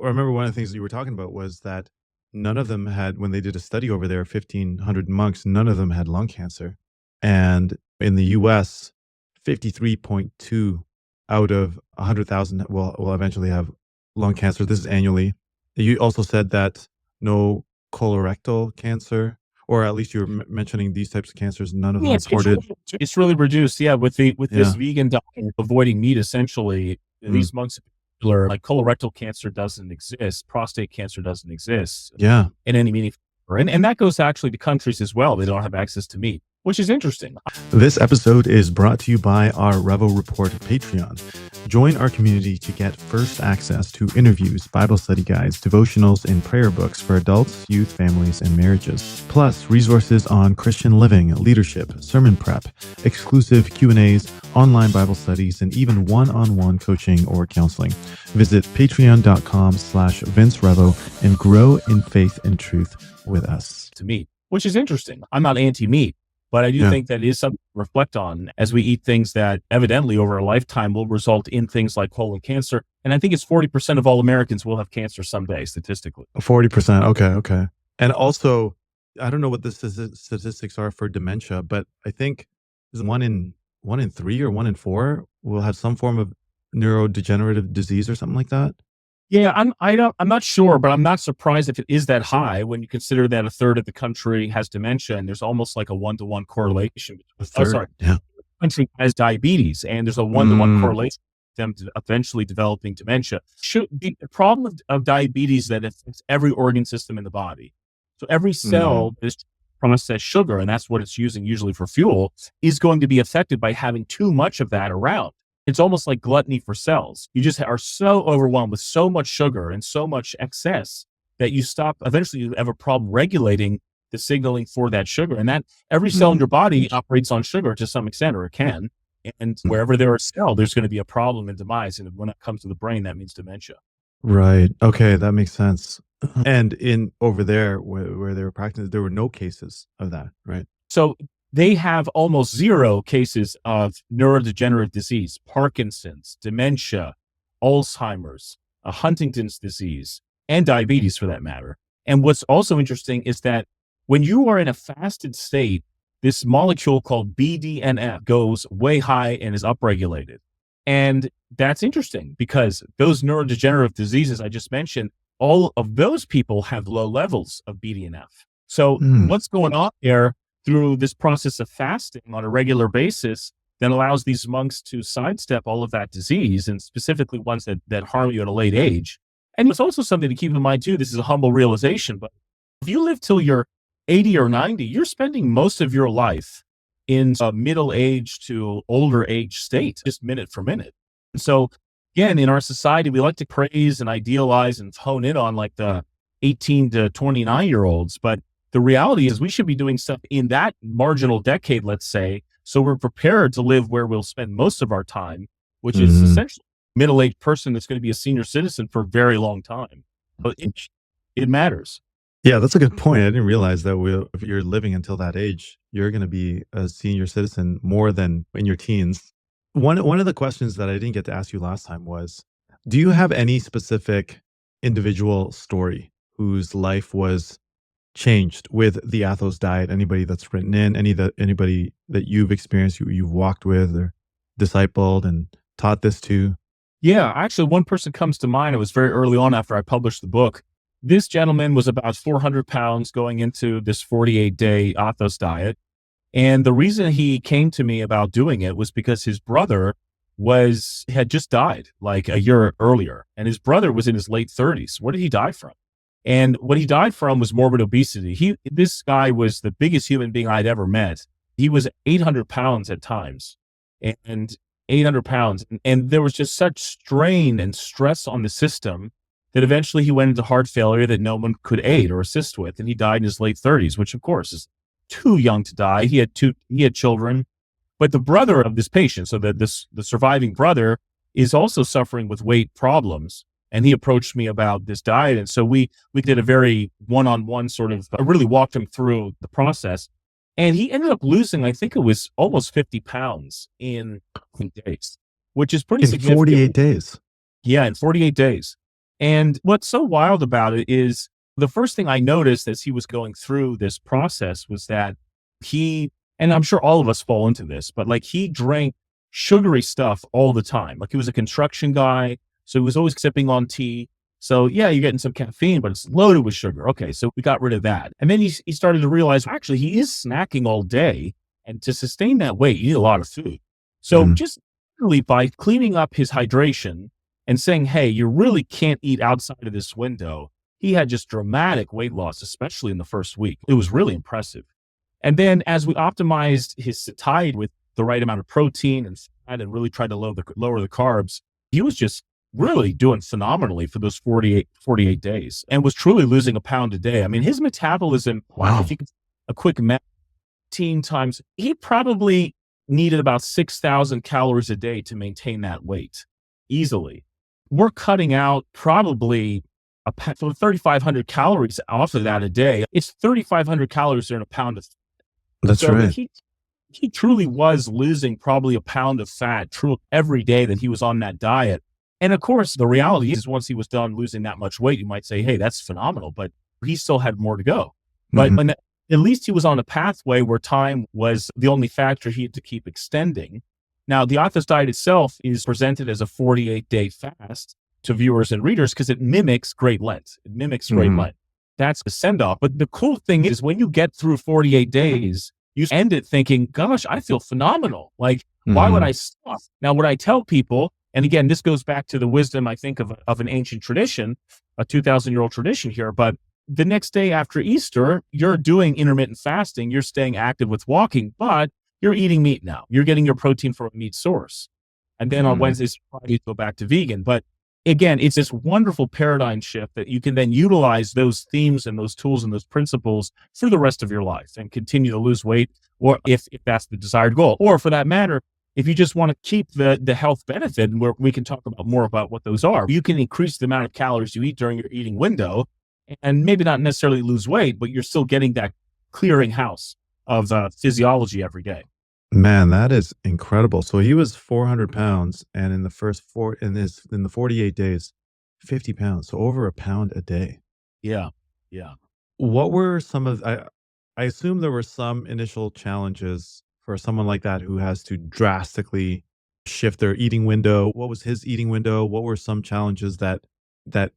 I remember one of the things that you were talking about was that none of them had, when they did a study over there, 1,500 monks, none of them had lung cancer. And in the US, 53.2 out of 100,000 will eventually have lung cancer. This is annually. You also said that no colorectal cancer, or at least you're mentioning these types of cancers, none of them Yeah, reported. it's really reduced. Yeah, with this Yeah. vegan diet, avoiding meat, essentially, Mm. these monks in particular, like colorectal cancer doesn't exist, prostate cancer doesn't exist Yeah. in any meaningful way. And that goes actually to countries as well. They don't have access to meat, which is interesting. This episode is brought to you by our Revo Report Patreon. Join our community to get first access to interviews, Bible study guides, devotionals, and prayer books for adults, youth, families, and marriages. Plus, resources on Christian living, leadership, sermon prep, exclusive Q&As, online Bible studies, and even one-on-one coaching or counseling. Visit patreon.com/VinceRevo and grow in faith and truth with us. To meat, which is interesting. I'm not anti-meat, but I do think that is something to reflect on as we eat things that evidently over a lifetime will result in things like colon cancer. And I think it's 40% of all Americans will have cancer someday, statistically. 40%. Okay. And also, I don't know what the statistics are for dementia, but I think is one in 3 or 1 in 4 will have some form of neurodegenerative disease or something like that. Yeah, I'm not sure, but I'm not surprised if it is that high when you consider that a third of the country has dementia, and there's almost like a 1-to-1 correlation. Yeah. Country has diabetes, and there's a 1-to-1 correlation with them eventually developing dementia. The problem of diabetes that affects every organ system in the body. So every cell is processed sugar, and that's what it's using usually for fuel, is going to be affected by having too much of that around. It's almost like gluttony for cells. You just are so overwhelmed with so much sugar and so much excess that you stop. Eventually, you have a problem regulating the signaling for that sugar. And that every cell in your body operates on sugar to some extent, or it can. And wherever there is a cell, there's going to be a problem in demise. And when it comes to the brain, that means dementia. Right. Okay, that makes sense. And in over there where they were practicing, there were no cases of that, right? So they have almost zero cases of neurodegenerative disease, Parkinson's, dementia, Alzheimer's, Huntington's disease, and diabetes for that matter. And what's also interesting is that when you are in a fasted state, this molecule called BDNF goes way high and is upregulated. And that's interesting because those neurodegenerative diseases I just mentioned, all of those people have low levels of BDNF. So what's going on there through this process of fasting on a regular basis that allows these monks to sidestep all of that disease, and specifically ones that harm you at a late age. And it's also something to keep in mind too. This is a humble realization, but if you live till you're 80 or 90, you're spending most of your life in a middle age to older age state, just minute for minute. And so again, in our society, we like to praise and idealize and hone in on like the 18 to 29-year-olds, but the reality is we should be doing stuff in that marginal decade, let's say, so we're prepared to live where we'll spend most of our time, which is essentially a middle-aged person that's going to be a senior citizen for a very long time. But it matters. Yeah, that's a good point. I didn't realize that if you're living until that age, you're going to be a senior citizen more than in your teens. One of the questions that I didn't get to ask you last time was, do you have any specific individual story whose life was changed with the Athos diet? Anybody that's written in, anybody that you've experienced, you've walked with or discipled and taught this to? Yeah, actually, one person comes to mind. It was very early on after I published the book. This gentleman was about 400 pounds going into this 48-day Athos diet. And the reason he came to me about doing it was because his brother had just died like a year earlier. And his brother was in his late 30s. What did he die from? And what he died from was morbid obesity. This guy was the biggest human being I'd ever met. He was 800 pounds at times, and 800 pounds. And there was just such strain and stress on the system that eventually he went into heart failure that no one could aid or assist with. And he died in his late 30s, which of course is too young to die. He had children, but the brother of this patient, so that the surviving brother, is also suffering with weight problems. And he approached me about this diet. And so we did a very one-on-one sort of, I really walked him through the process. And he ended up losing, I think it was almost 50 pounds in days, which is pretty significant. 48 days. Yeah, in 48 days. And what's so wild about it is the first thing I noticed as he was going through this process was that he, and I'm sure all of us fall into this, but like he drank sugary stuff all the time. Like he was a construction guy, so he was always sipping on tea. So yeah, you're getting some caffeine, but it's loaded with sugar. Okay, so we got rid of that. And then he started to realize, actually, he is snacking all day. And to sustain that weight, you need a lot of food. So just literally by cleaning up his hydration and saying, hey, you really can't eat outside of this window, he had just dramatic weight loss, especially in the first week. It was really impressive. And then as we optimized his satiety with the right amount of protein and fat and really tried to lower the carbs, he was just really doing phenomenally for those 48 days and was truly losing a pound a day. I mean, his metabolism, Wow. if you could, a quick math, 10 times, he probably needed about 6,000 calories a day to maintain that weight easily. We're cutting out probably 3,500 calories off of that a day. It's 3,500 calories in a pound of fat. That's So right. he truly was losing probably a pound of fat every day that he was on that diet. And of course, the reality is once he was done losing that much weight, you might say, hey, that's phenomenal, but he still had more to go. But at least he was on a pathway where time was the only factor he had to keep extending. Now, the Author's Diet itself is presented as a 48-day fast to viewers and readers because it mimics Great Lent. It mimics Great Lent. That's the send-off. But the cool thing is when you get through 48 days, you end it thinking, gosh, I feel phenomenal. Like, why would I stop? Now, what I tell people, and again, this goes back to the wisdom, I think, of an ancient tradition, a 2,000-year-old tradition here, but the next day after Easter, you're doing intermittent fasting, you're staying active with walking, but you're eating meat now. You're getting your protein from a meat source. And then on Wednesdays, Fridays, go back to vegan. But again, it's this wonderful paradigm shift that you can then utilize those themes and those tools and those principles for the rest of your life and continue to lose weight, or if that's the desired goal, or for that matter, if you just want to keep the health benefit, and we can talk about more about what those are, you can increase the amount of calories you eat during your eating window and maybe not necessarily lose weight, but you're still getting that clearing house of physiology every day. Man, that is incredible. So he was 400 pounds, and in the in the 48 days, 50 pounds. So over a pound a day. Yeah. Yeah. What were some of I assume there were some initial challenges for someone like that who has to drastically shift their eating window. What was his eating window? What were some challenges that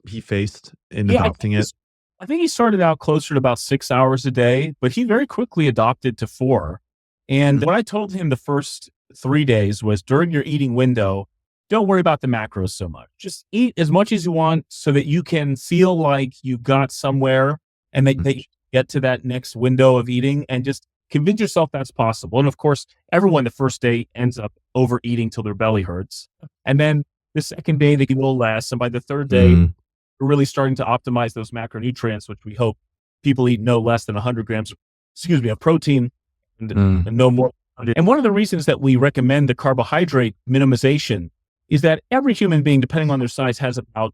he faced in adopting it? I think he started out closer to about 6 hours a day, but he very quickly adopted to 4. And what I told him the first 3 days was during your eating window, don't worry about the macros so much. Just eat as much as you want so that you can feel like you got somewhere and that you get to that next window of eating, and just convince yourself that's possible. And of course, everyone the first day ends up overeating till their belly hurts. And then the second day, they will less. And by the third day, we're really starting to optimize those macronutrients, which we hope people eat no less than 100 grams, of protein and no more. And one of the reasons that we recommend the carbohydrate minimization is that every human being, depending on their size, has about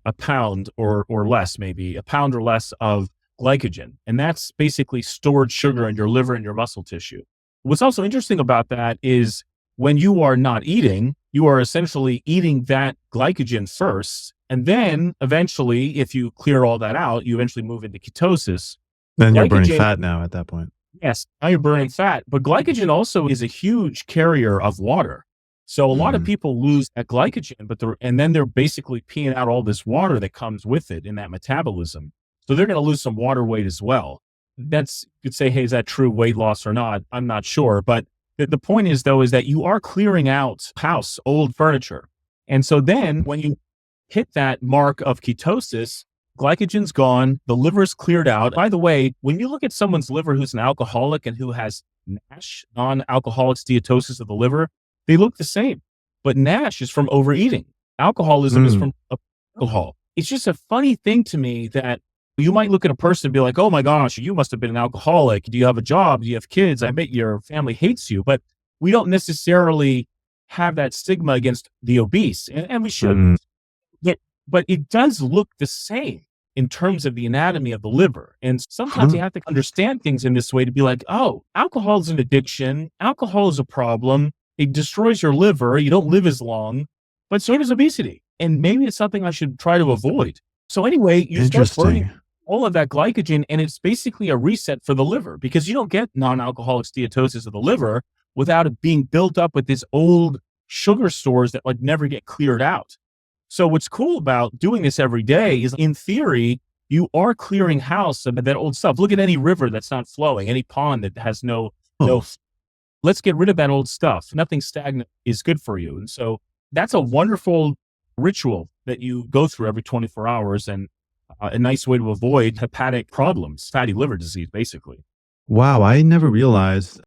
a pound or less, maybe a pound or less of glycogen. And that's basically stored sugar in your liver and your muscle tissue. What's also interesting about that is when you are not eating, you are essentially eating that glycogen first. And then eventually, if you clear all that out, you eventually move into ketosis. Then you're burning fat now at that point. Yes, now you're burning fat. But glycogen also is a huge carrier of water. So a lot of people lose that glycogen, and then they're basically peeing out all this water that comes with it in that metabolism. So they're going to lose some water weight as well. You could say, hey, is that true weight loss or not? I'm not sure. But the point is, though, is that you are clearing out old furniture. And so then when you hit that mark of ketosis, glycogen's gone, the liver's cleared out. By the way, when you look at someone's liver who's an alcoholic and who has NASH, non-alcoholic steatosis of the liver, they look the same. But NASH is from overeating. Alcoholism is from alcohol. It's just a funny thing to me that you might look at a person and be like, oh my gosh, you must have been an alcoholic. Do you have a job? Do you have kids? I bet your family hates you. But we don't necessarily have that stigma against the obese, and we shouldn't. But it does look the same in terms of the anatomy of the liver. And sometimes you have to understand things in this way to be like, oh, alcohol is an addiction. Alcohol is a problem. It destroys your liver. You don't live as long, but so does obesity. and maybe it's something I should try to avoid. So anyway, you start burning Interesting. all of that glycogen, and it's basically a reset for the liver, because you don't get non-alcoholic steatosis of the liver without it being built up with this old sugar stores that like never get cleared out. So what's cool about doing this every day is, in theory, you are clearing house of that old stuff. Look at any river that's not flowing, any pond that has no, Oh, let's get rid of that old stuff. Nothing stagnant is good for you. And so that's a wonderful ritual that you go through every 24 hours, and a nice way to avoid hepatic problems, fatty liver disease, basically. wow. I never realized